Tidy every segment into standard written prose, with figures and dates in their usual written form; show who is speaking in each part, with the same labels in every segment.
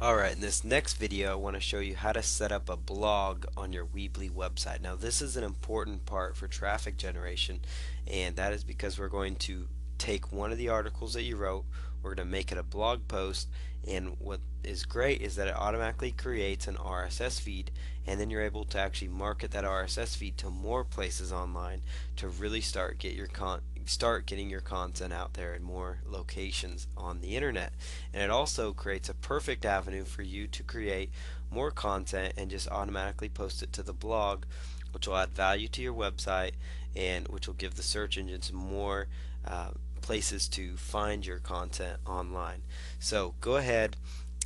Speaker 1: Alright, in this next video I want to show you how to set up a blog on your Weebly website. Now this is an important part for traffic generation, and that is because we're going to take one of the articles that you wrote, we're going to make it a blog post, and what is great is that it automatically creates an RSS feed, and then you're able to actually market that RSS feed to more places online to really start getting your content out there in more locations on the internet. And it also creates a perfect avenue for you to create more content and just automatically post it to the blog, which will add value to your website and which will give the search engines more places to find your content online. So go ahead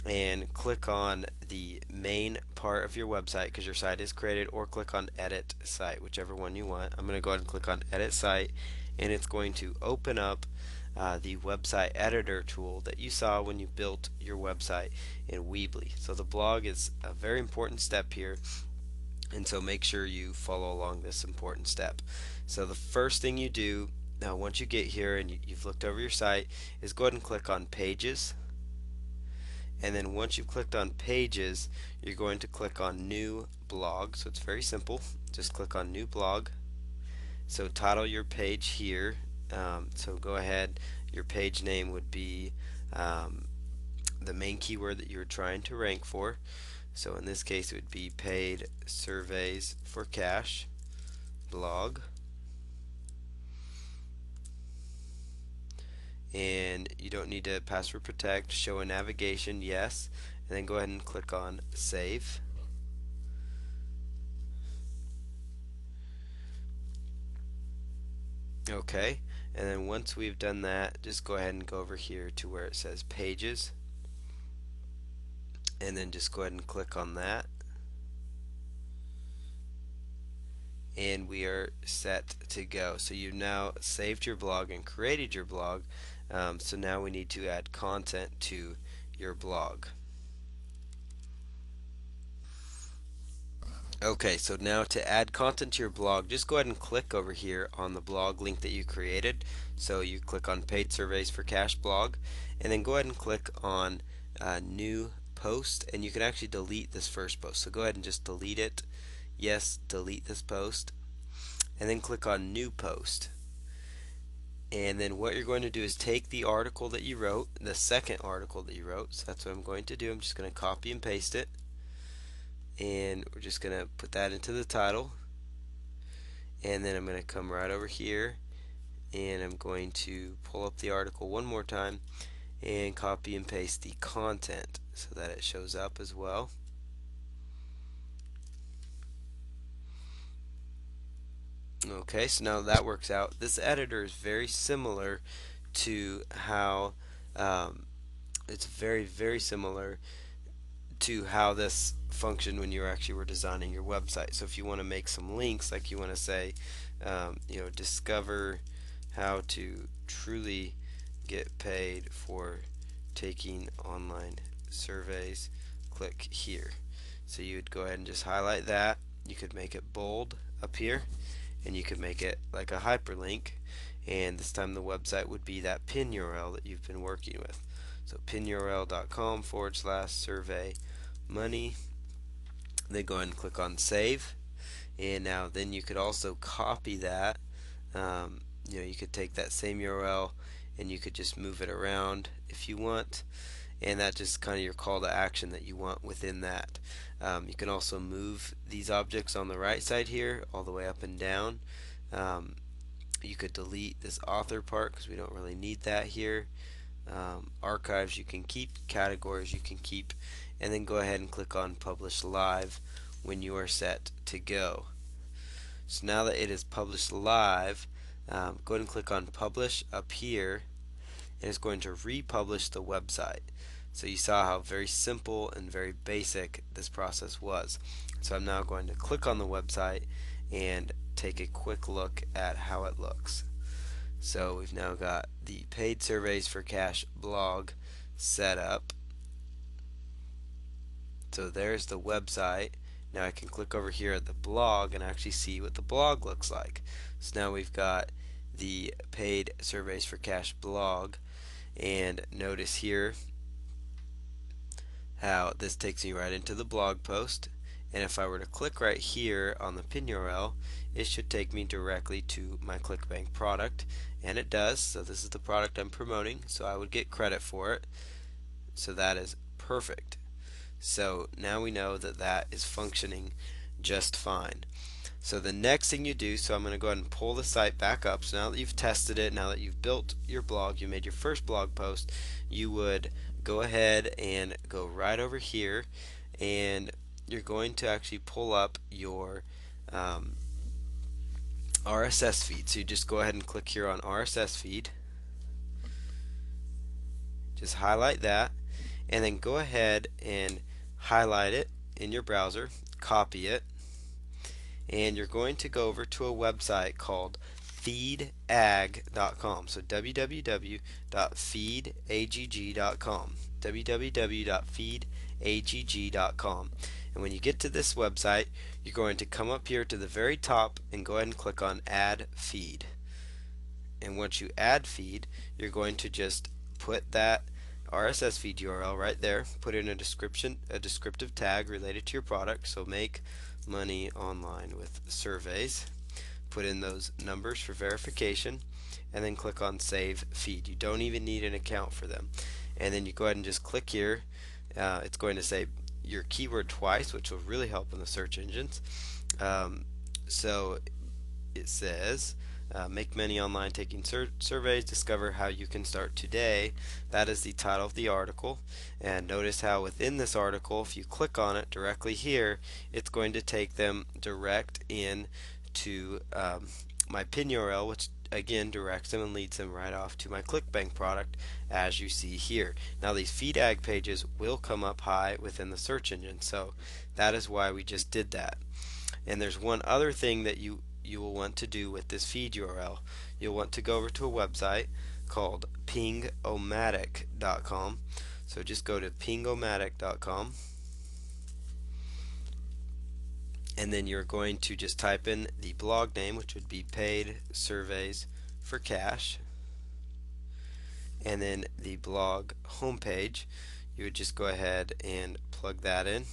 Speaker 1: and click on the main part of your website because your site is created, or click on edit site, whichever one you want. I'm going to go ahead and click on edit site, and it's going to open up the website editor tool that you saw when you built your website in Weebly. So the blog is a very important step here, and so make sure you follow along this important step. So the first thing you do now, once you get here and you've looked over your site, is go ahead and click on pages. And then once you've clicked on pages, you're going to click on new blog. So it's very simple. Just click on new blog. So title your page here. So go ahead, your page name would be the main keyword that you're trying to rank for. So in this case it would be paid surveys for cash blog. And you don't need to password protect. Show a navigation, yes, and then go ahead and click on save. Okay, and then once we've done that, just go ahead and go over here to where it says pages, and then just go ahead and click on that, and we are set to go. So you've now saved your blog and created your blog. So now we need to add content to your blog. Okay, so now to add content to your blog, just go ahead and click over here on the blog link that you created. So you click on paid surveys for cash blog, and then go ahead and click on new post, and you can actually delete this first post. So go ahead and just delete it. Yes, delete this post, and then click on new post. And then what you're going to do is take the article that you wrote, the second article that you wrote. So that's what I'm going to do. I'm just going to copy and paste it, and we're just going to put that into the title, and then I'm going to come right over here and I'm going to pull up the article one more time and copy and paste the content so that it shows up as well. Okay, so now that works out. This editor is very similar to how it's very similar to how this functioned when you actually were designing your website. So if you want to make some links, like you want to say, discover how to truly get paid for taking online surveys, click here. So you would go ahead and just highlight that. You could make it bold up here, and you could make it like a hyperlink, and this time the website would be that pin URL that you've been working with. So pinurl.com/survey money. Then go ahead and click on save, and now then you could also copy that. You could take that same URL and you could just move it around if you want, and that's just kind of your call to action that you want within that. You can also move these objects on the right side here all the way up and down. You could delete this author part because we don't really need that here. Archives you can keep, categories you can keep, and then go ahead and click on publish live when you are set to go. So now that it is published live, go ahead and click on publish up here, and it's going to republish the website. So you saw how very simple and very basic this process was. So I'm now going to click on the website and take a quick look at how it looks. So we've now got the paid surveys for cash blog set up. So there's the website. Now I can click over here at the blog and actually see what the blog looks like. So now we've got the paid surveys for cash blog, and notice here how this takes me right into the blog post, and if I were to click right here on the pin URL, it should take me directly to my ClickBank product, and it does. So this is the product I'm promoting, so I would get credit for it. So that is perfect. So now we know that that is functioning just fine. So the next thing you do, so I'm going to go ahead and pull the site back up. So now that you've tested it, now that you've built your blog, you made your first blog post, you would go ahead and go right over here, and you're going to actually pull up your RSS feed. So you just go ahead and click here on RSS feed. Just highlight that, and then go ahead and highlight it in your browser, copy it, and you're going to go over to a website called feedagg.com. So www.feedagg.com. www.feedagg.com. And when you get to this website, you're going to come up here to the very top and go ahead and click on Add Feed. And once you add feed, you're going to just put that RSS feed URL right there, put in a descriptive tag related to your product, so make money online with surveys, put in those numbers for verification, and then click on save feed. You don't even need an account for them. And then you go ahead and just click here. It's going to say your keyword twice, which will really help in the search engines. So it says make money online taking surveys, discover how you can start today. That is the title of the article, and notice how within this article, if you click on it directly here, it's going to take them direct in to my pin URL, which again directs them and leads them right off to my ClickBank product, as you see here. Now these feedagg pages will come up high within the search engine, so that is why we just did that. And there's one other thing that you will want to do with this feed URL. You'll want to go over to a website called pingomatic.com. So just go to pingomatic.com, and then you're going to just type in the blog name, which would be Paid Surveys for Cash, and then the blog homepage. You would just go ahead and plug that in.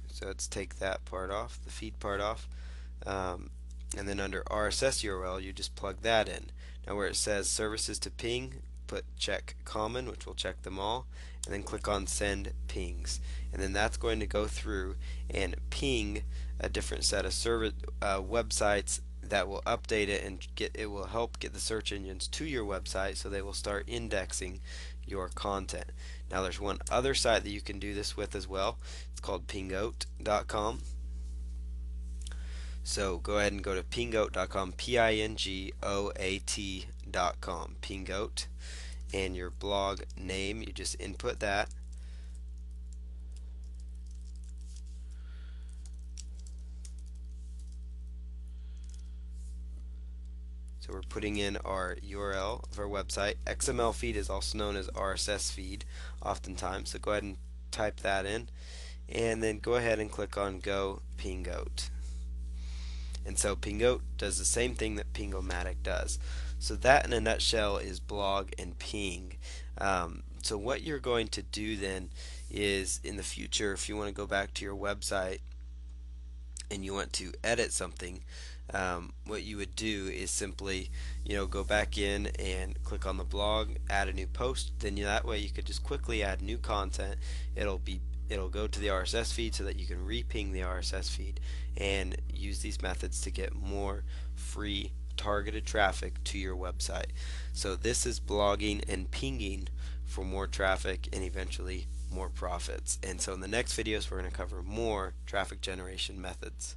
Speaker 1: So let's take that part off, the feed part off, and then under RSS URL you just plug that in. Now where it says services to ping, put check common, which will check them all, and then click on send pings, and then that's going to go through and ping a different set of websites that will update it, and it will help get the search engines to your website, so they will start indexing your content. Now there's one other site that you can do this with as well. It's called pingoat.com. So go ahead and go to pingoat.com, pingoat.com, pingoat, and your blog name, you just input that. So we're putting in our URL of our website. XML feed is also known as RSS feed oftentimes, so go ahead and type that in, and then go ahead and click on Go Pingoat. And so Pingoat does the same thing that Pingomatic does. So that in a nutshell is blog and ping. So what you're going to do then is, in the future, if you want to go back to your website and you want to edit something, what you would do is simply, go back in and click on the blog, add a new post. Then that way you could just quickly add new content. It'll go to the RSS feed so that you can re-ping the RSS feed and use these methods to get more free targeted traffic to your website. So this is blogging and pinging for more traffic and eventually more profits. And so in the next videos we're going to cover more traffic generation methods.